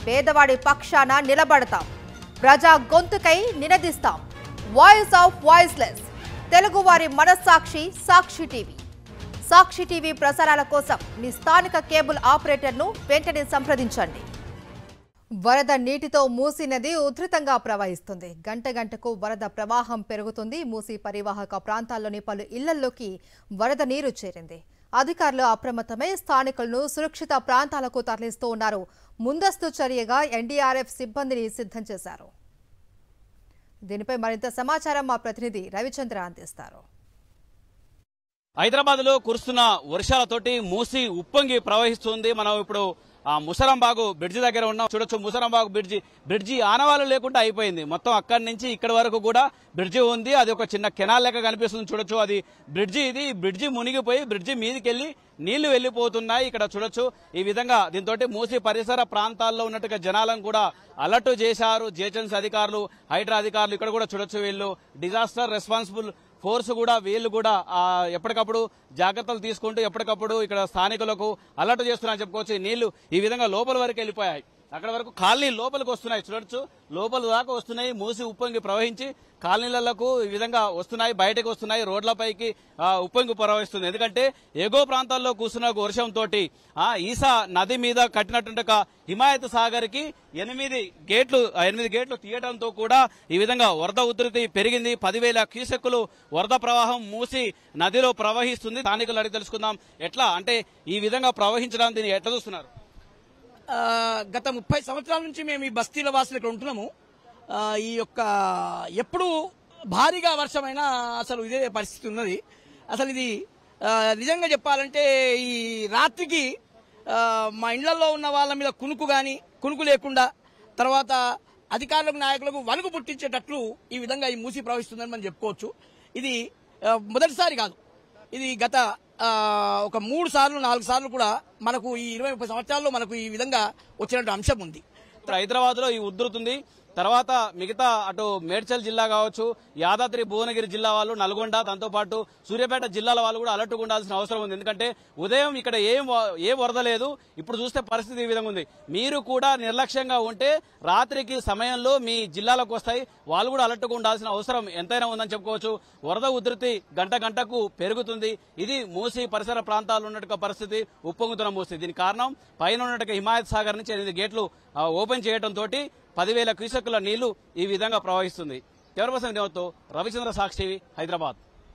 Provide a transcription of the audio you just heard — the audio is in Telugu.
పేదవాడి పక్షాన నిలబడతాం, ప్రజా గొంతుకై నినదిస్తాం. వాయిస్ ఆఫ్ వాయిస్లెస్, తెలుగువారి మనస్సాక్షి సాక్షి టీవీ. సాక్షి టీవీ ప్రసారాల కోసం మీ స్థానిక కేబుల్ ఆపరేటర్ను వెంటనే సంప్రదించండి. వరద నీటితో మూసీ నది ఉధృతంగా ప్రవహిస్తుంది. గంట గంటకు వరద ప్రవాహం పెరుగుతుంది. మూసీ పరివాహక ప్రాంతాల్లోని పలు ఇళ్లలోకి వరద నీరు చేరింది. అధికారులు అప్రమత్తమై స్థానికులను సురక్షిత ప్రాంతాలకు తరలిస్తూ ఉన్నారు. ముందస్తు చర్యగా ఎన్డీఆర్ఎఫ్ సిబ్బందిని సిద్ధం చేశారు. దీనిపై మరింత సమాచారం మా ప్రతినిధి రవిచంద్ర అందిస్తారు. హైదరాబాద్ లో కురుస్తున్న వర్షాలతోటి మూసీ ఉప్పొంగి ప్రవహిస్తుంది. మనం ఇప్పుడు ముసరంబాగు బ్రిడ్జి దగ్గర ఉన్నాం. చూడొచ్చు, ముసరంబాగు బ్రిడ్జి ఆనవాళ్ళు లేకుండా అయిపోయింది. మొత్తం అక్కడి నుంచి ఇక్కడి వరకు కూడా బ్రిడ్జి ఉంది. అది ఒక చిన్న కెనాల్ లెక్క కనిపిస్తుంది. చూడొచ్చు, అది బ్రిడ్జి. ఇది బ్రిడ్జి మునిగిపోయి బ్రిడ్జి మీదకెళ్లి నీళ్లు వెళ్లిపోతున్నాయి. ఇక్కడ చూడొచ్చు, ఈ విధంగా దీంతో మూసీ పరిసర ప్రాంతాల్లో ఉన్నట్టుగా జనాలను కూడా అలర్ట్ చేశారు జిహెచ్ఎంసీ అధికారులు, హైడ్రా అధికారులు. ఇక్కడ కూడా చూడొచ్చు, వీళ్ళు డిజాస్టర్ రెస్పాన్సిబుల్ ఫోర్స్ కూడా వీళ్ళు కూడా ఎప్పటికప్పుడు జాగ్రత్తలు తీసుకుంటూ ఎప్పటికప్పుడు ఇక్కడ స్థానికులకు అలర్ట్ చేస్తున్నారని చెప్పుకోవచ్చు. నీళ్లు ఈ విధంగా లోపల వరకు వెళ్ళిపోయాయి. అక్కడ వరకు కాలనీ లోపలికి వస్తున్నాయి. చూడొచ్చు, లోపల దాకా వస్తున్నాయి. మూసి ఉప్పొంగి ప్రవహించి కాలనీలకు ఈ విధంగా వస్తున్నాయి, బయటకు వస్తున్నాయి, రోడ్లపైకి ఉప్పొంగి ప్రవహిస్తుంది. ఎందుకంటే ఎగువ ప్రాంతాల్లో కూర్చున్న వర్షంతో ఈసా నది మీద కట్టినటువంటి హిమాయత్ సాగర్ కి 8 గేట్లు తీయడంతో కూడా ఈ విధంగా వరద ఉధృతి పెరిగింది. 10,000 క్యూసెక్కులు వరద ప్రవాహం మూసి నదిలో ప్రవహిస్తుంది. స్థానికులు అడిగి తెలుసుకుందాం, ఎట్లా అంటే ఈ విధంగా ప్రవహించడానికి దీన్ని ఎట్లా చూస్తున్నారు? గత 30 సంవత్సరాల నుంచి మేము ఈ బస్తీల వాసులు ఇక్కడ ఉంటున్నాము. ఈ యొక్క ఎప్పుడు భారీగా వర్షమైనా అసలు ఇదే పరిస్థితి ఉన్నది. అసలు ఇది నిజంగా చెప్పాలంటే ఈ రాత్రికి మా ఇళ్లలో ఉన్న వాళ్ళ మీద కునుకు లేకుండా, తర్వాత అధికారులకు నాయకులకు వణుకు పుట్టించేటట్లు ఈ విధంగా ఈ మూసి ప్రవహిస్తుందని మనం చెప్పుకోవచ్చు. ఇది మొదటిసారి కాదు. ఇది గత ఒక 3 సార్లు 4 సార్లు కూడా మనకు ఈ 20-30 సంవత్సరాల్లో మనకు ఈ విధంగా వచ్చినట్టు అంశం ఉంది. హైదరాబాద్ లో ఈ ఉధృతుంది. తర్వాత మిగతా అటు మేడ్చల్ జిల్లా కావచ్చు, యాదాద్రి భువనగిరి జిల్లా వాళ్ళు, నల్గొండ, దాంతోపాటు సూర్యాపేట జిల్లాల వాళ్ళు కూడా అలర్ట్గా ఉండాల్సిన అవసరం ఉంది. ఎందుకంటే ఉదయం ఇక్కడ ఏ వరద లేదు. ఇప్పుడు చూస్తే పరిస్థితి ఈ విధంగా ఉంది. మీరు కూడా నిర్లక్ష్యంగా ఉంటే రాత్రికి సమయంలో మీ జిల్లాలకు వస్తాయి. వాళ్ళు కూడా అలర్ట్గా ఉండాల్సిన అవసరం ఎంతైనా ఉందని చెప్పుకోవచ్చు. వరద ఉధృతి గంట గంటకు పెరుగుతుంది. ఇది మూసీ పరిసర ప్రాంతాల్లో ఉన్నట్టుగా పరిస్థితి, ఉప్పొంగుతున్న మూసీ. దీనికి కారణం పైన ఉన్నట్టుగా హిమాయత్ సాగర్ నుంచి 8 గేట్లు ఓపెన్ చేయడంతో 10,000 క్యూసెక్కుల నీళ్లు ఈ విధంగా ప్రవహిస్తుంది. కెమెరా పర్సన్ రవిచంద్ర, సాక్షి టీవీ, హైదరాబాద్.